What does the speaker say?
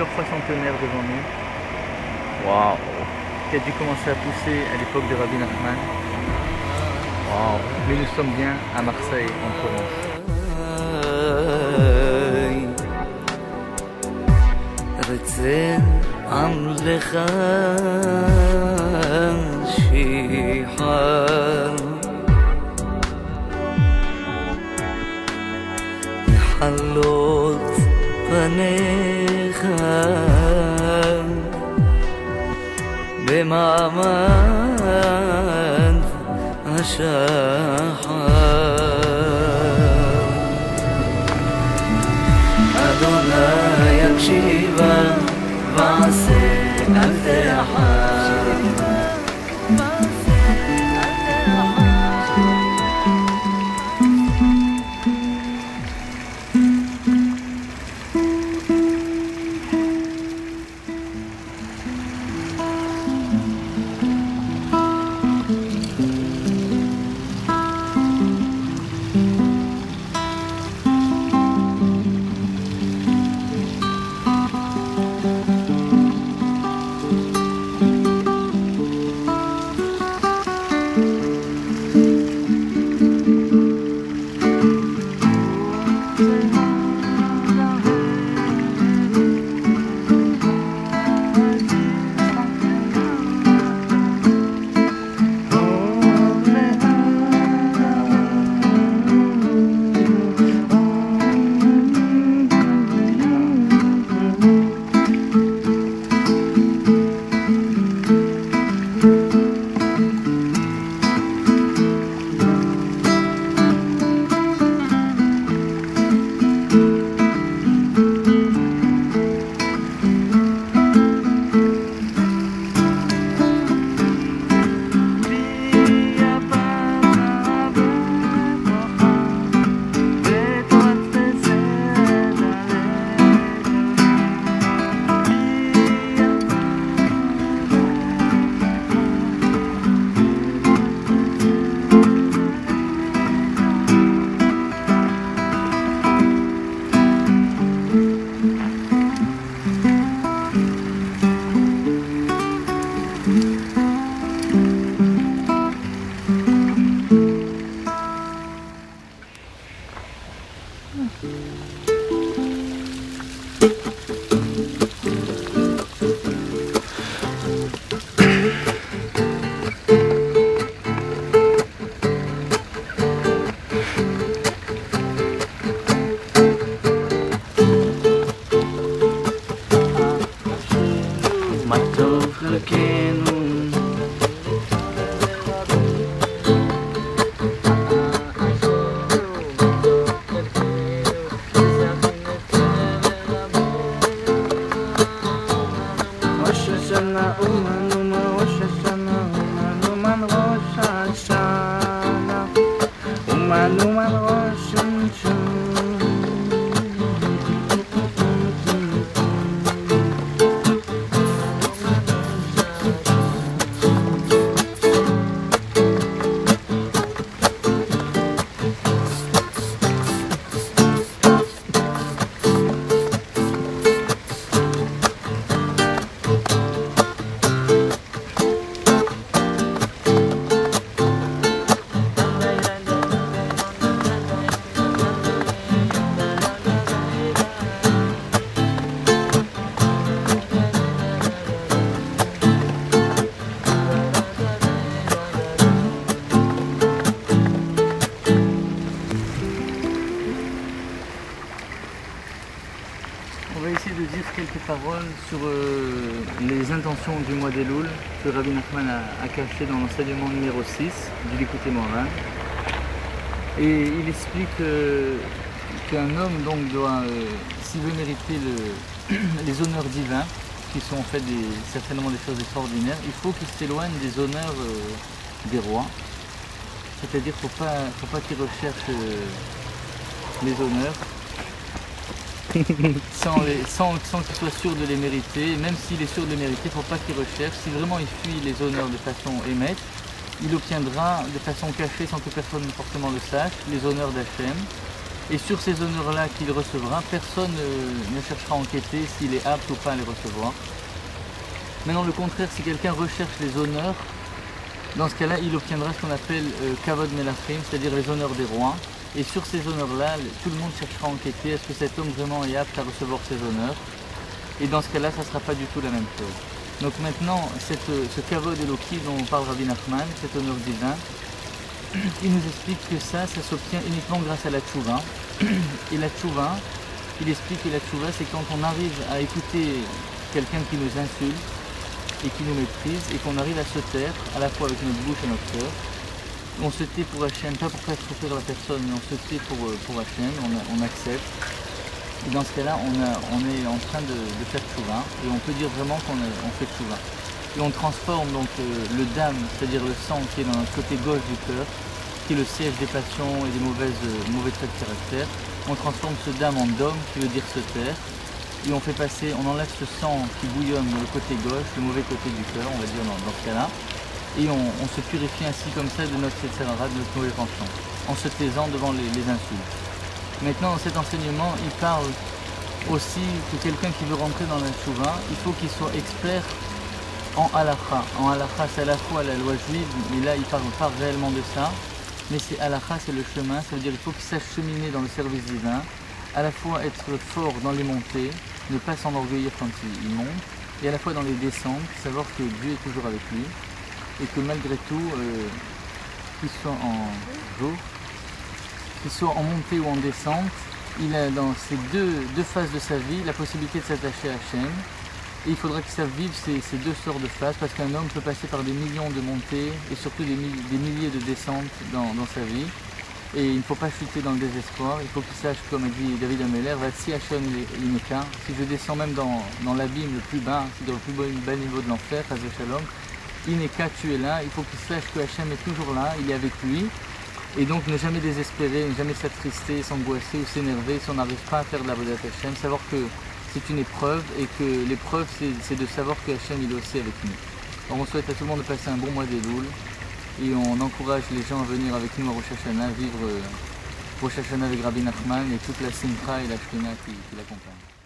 plusieurs fois centenaire devant nous, Waouh. qui a dû commencer à pousser à l'époque de Rabbi Nachman. Waouh. Mais nous sommes bien à Marseille, en Provence. حلوت פניך במעמד השחר אדוני יקשיבה ועשה אל תרחם On va essayer de dire quelques paroles sur les intentions du mois d'Elul que Rabbi Nachman a caché dans l'enseignement numéro 6 du Likutei Moharan. Et il explique qu'un homme donc doit, s'il veut mériter les honneurs divins, qui sont en fait certainement des choses extraordinaires, il faut qu'il s'éloigne des honneurs des rois. C'est-à-dire qu'il ne faut pas qu'il recherche les honneurs sans qu'il soit sûr de les mériter. Même s'il est sûr de les mériter, il ne faut pas qu'il recherche. Si vraiment il fuit les honneurs de façon émette, il obtiendra de façon cachée, sans que personne forcément le sache, les honneurs d'Hachem. Et sur ces honneurs-là qu'il recevra, personne ne cherchera à enquêter s'il est apte ou pas à les recevoir. Maintenant, le contraire, si quelqu'un recherche les honneurs, dans ce cas-là, il obtiendra ce qu'on appelle Kavod Melachim, c'est-à-dire les honneurs des rois. Et sur ces honneurs-là, tout le monde cherchera à enquêter, est-ce que cet homme vraiment est apte à recevoir ces honneurs? Et dans ce cas-là, ça ne sera pas du tout la même chose. Donc maintenant, ce Kavod Eloki dont parle Rabbi Nachman, cet honneur divin, il nous explique que ça s'obtient uniquement grâce à la tchouva. Et la tchouva, il explique que la tchouva, c'est quand on arrive à écouter quelqu'un qui nous insulte et qui nous méprise, et qu'on arrive à se taire, à la fois avec notre bouche et notre cœur. On se tait pour Hachem, pas pour faire souffrir la personne, mais on se tait pour Hachem, on accepte. Et dans ce cas-là, on est en train de faire tchouva, et on peut dire vraiment qu'on fait tchouva. Et on transforme donc le dam, c'est-à-dire le sang qui est dans notre côté gauche du cœur, qui est le siège des passions et des mauvais traits de caractère. On transforme ce dam en dom, qui veut dire se taire, et on enlève ce sang qui bouillonne dans le côté gauche, le mauvais côté du cœur, on va dire dans ce cas-là, et on se purifie ainsi comme ça de notre Yetzirah, de notre mauvais penchant, en se taisant devant les insultes. Maintenant, dans cet enseignement, il parle aussi que quelqu'un qui veut rentrer dans la tchouva, il faut qu'il soit expert en halakha. En halakha, c'est à la fois la loi juive, mais là il parle pas réellement de ça, mais c'est halakha, c'est le chemin, ça veut dire qu'il faut qu'il sache cheminer dans le service divin, à la fois être fort dans les montées, ne pas s'enorgueillir quand il monte, et à la fois dans les descentes, savoir que Dieu est toujours avec lui, et que malgré tout, qu'il soit en montée ou en descente, il a dans ces deux phases de sa vie la possibilité de s'attacher à Hachem. Et il faudra qu'il sache vivre ces deux sortes de phases, parce qu'un homme peut passer par des millions de montées et surtout des milliers de descentes dans sa vie. Et il ne faut pas chuter dans le désespoir, il faut qu'il sache, comme a dit David Ameller, si Hachem l'ineka, si je descends même dans l'abîme le plus bas, c'est dans le plus bas niveau de l'enfer, Chas v'Shalom, Ineka, tu es là, il faut qu'il sache que Hachem est toujours là, il est avec lui. Et donc ne jamais désespérer, ne jamais s'attrister, s'angoisser ou s'énerver si on n'arrive pas à faire de la Avodat Hachem, savoir que c'est une épreuve et que l'épreuve c'est de savoir que Hachem il est aussi avec nous. Alors on souhaite à tout le monde de passer un bon mois d'Elul et on encourage les gens à venir avec nous à Rosh Hashanah, vivre Rosh Hashanah avec Rabbi Nachman et toute la Simcha et la Shekhinah qui l'accompagnent.